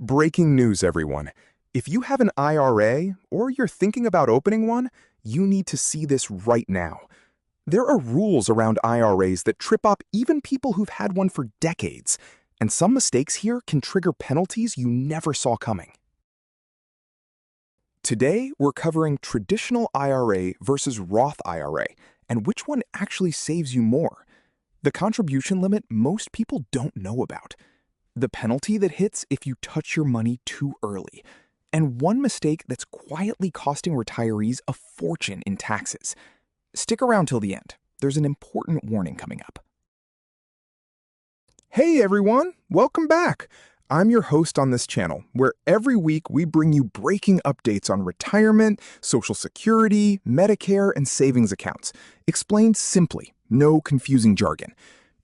Breaking news, everyone. If you have an IRA or you're thinking about opening one, you need to see this right now. There are rules around IRAs that trip up even people who've had one for decades, and some mistakes here can trigger penalties you never saw coming. Today, we're covering traditional IRA versus Roth IRA, and which one actually saves you more. The contribution limit most people don't know about, the penalty that hits if you touch your money too early, and one mistake that's quietly costing retirees a fortune in taxes. Stick around till the end. There's an important warning coming up. Hey everyone, welcome back. I'm your host on this channel, where every week we bring you breaking updates on retirement, Social Security, Medicare, and savings accounts. Explained simply, no confusing jargon.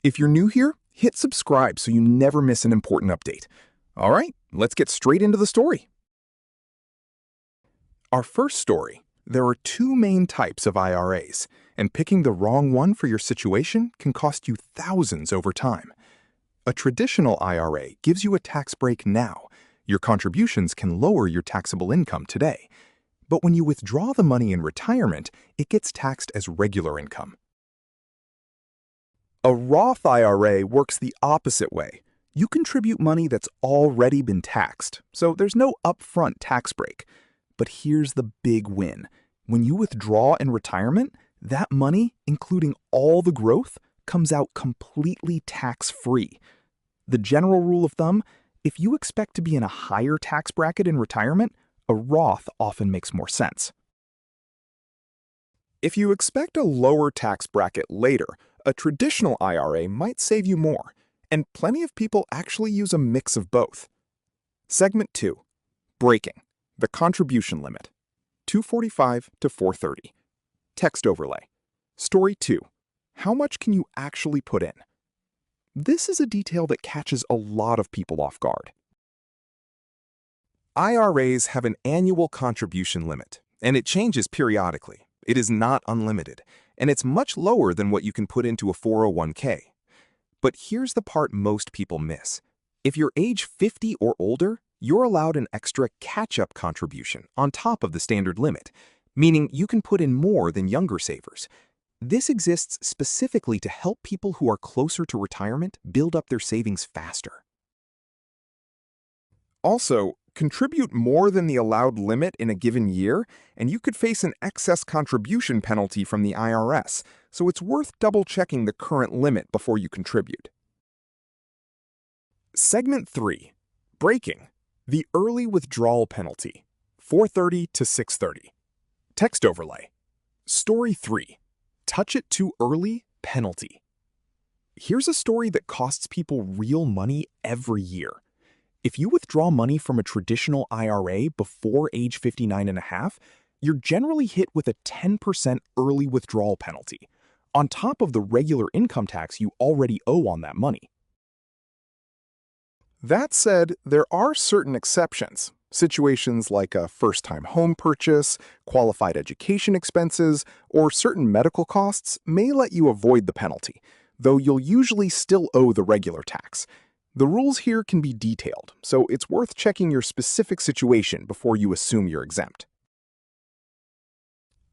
If you're new here, hit subscribe so you never miss an important update. All right, let's get straight into the story. Our first story. There are two main types of IRAs, and picking the wrong one for your situation can cost you thousands over time. A traditional IRA gives you a tax break now. Your contributions can lower your taxable income today. But when you withdraw the money in retirement, it gets taxed as regular income. A Roth IRA works the opposite way. You contribute money that's already been taxed, so there's no upfront tax break. But here's the big win. When you withdraw in retirement, that money, including all the growth, comes out completely tax-free. The general rule of thumb, if you expect to be in a higher tax bracket in retirement, a Roth often makes more sense. If you expect a lower tax bracket later, a traditional IRA might save you more, and plenty of people actually use a mix of both. Segment 2. Breaking. The contribution limit. 245 to 430. Text overlay. Story 2. How much can you actually put in? This is a detail that catches a lot of people off guard. IRAs have an annual contribution limit, and it changes periodically. It is not unlimited, and it's much lower than what you can put into a 401k. But here's the part most people miss. If you're age 50 or older, you're allowed an extra catch-up contribution on top of the standard limit, meaning you can put in more than younger savers. This exists specifically to help people who are closer to retirement build up their savings faster. Also, contribute more than the allowed limit in a given year, and you could face an excess contribution penalty from the IRS, so it's worth double-checking the current limit before you contribute. Segment 3. Breaking. The early withdrawal penalty. 430 to 630. Text overlay. Story 3. Touch it too early, penalty. Here's a story that costs people real money every year. If you withdraw money from a traditional IRA before age 59 and a half, you're generally hit with a 10% early withdrawal penalty, on top of the regular income tax you already owe on that money. That said, there are certain exceptions. Situations like a first-time home purchase, qualified education expenses, or certain medical costs may let you avoid the penalty, though you'll usually still owe the regular tax. The rules here can be detailed, so it's worth checking your specific situation before you assume you're exempt.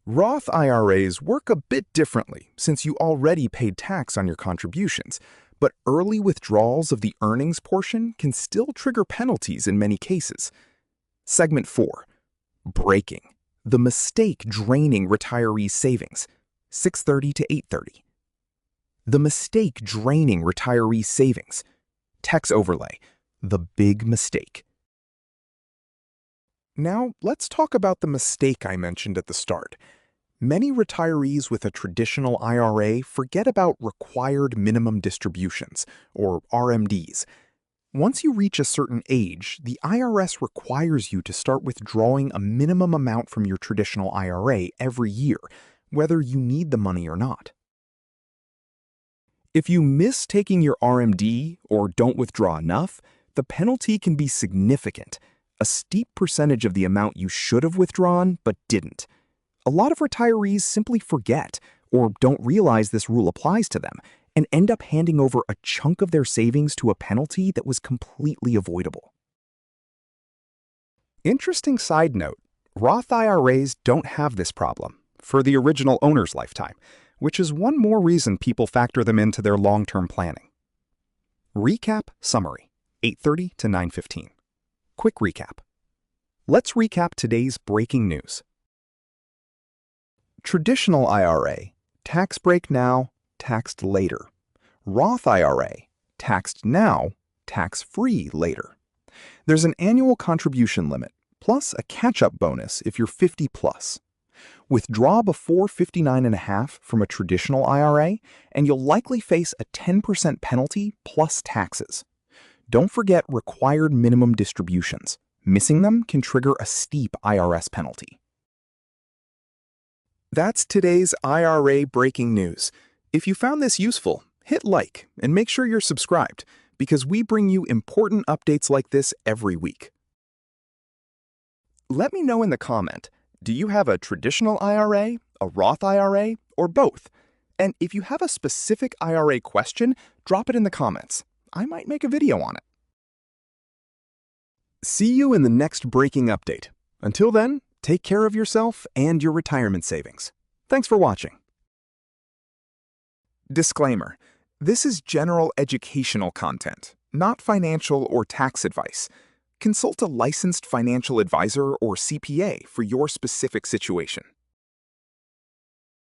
Roth IRAs work a bit differently since you already paid tax on your contributions, but early withdrawals of the earnings portion can still trigger penalties in many cases. Segment 4. Breaking. The mistake draining retirees' savings. 630 to 830. The mistake draining retirees' savings. Text overlay. The big mistake. Now, let's talk about the mistake I mentioned at the start. Many retirees with a traditional IRA forget about required minimum distributions, or RMDs. Once you reach a certain age, the IRS requires you to start withdrawing a minimum amount from your traditional IRA every year, whether you need the money or not. If you miss taking your RMD or don't withdraw enough, the penalty can be significant, a steep percentage of the amount you should have withdrawn but didn't. A lot of retirees simply forget or don't realize this rule applies to them and end up handing over a chunk of their savings to a penalty that was completely avoidable. Interesting side note, Roth IRAs don't have this problem for the original owner's lifetime, which is one more reason people factor them into their long-term planning. Recap summary, 8:30 to 9:15. Quick recap. Let's recap today's breaking news. Traditional IRA, tax break now, taxed later. Roth IRA, taxed now, tax-free later. There's an annual contribution limit, plus a catch-up bonus if you're 50 plus. Withdraw before 59.5 from a traditional IRA, and you'll likely face a 10% penalty plus taxes. Don't forget required minimum distributions. Missing them can trigger a steep IRS penalty. That's today's IRA breaking news. If you found this useful, hit like and make sure you're subscribed, because we bring you important updates like this every week. Let me know in the comment, do you have a traditional IRA, a Roth IRA, or both? And if you have a specific IRA question, drop it in the comments. I might make a video on it. See you in the next breaking update. Until then, take care of yourself and your retirement savings. Thanks for watching. Disclaimer: this is general educational content, not financial or tax advice. Consult a licensed financial advisor or CPA for your specific situation.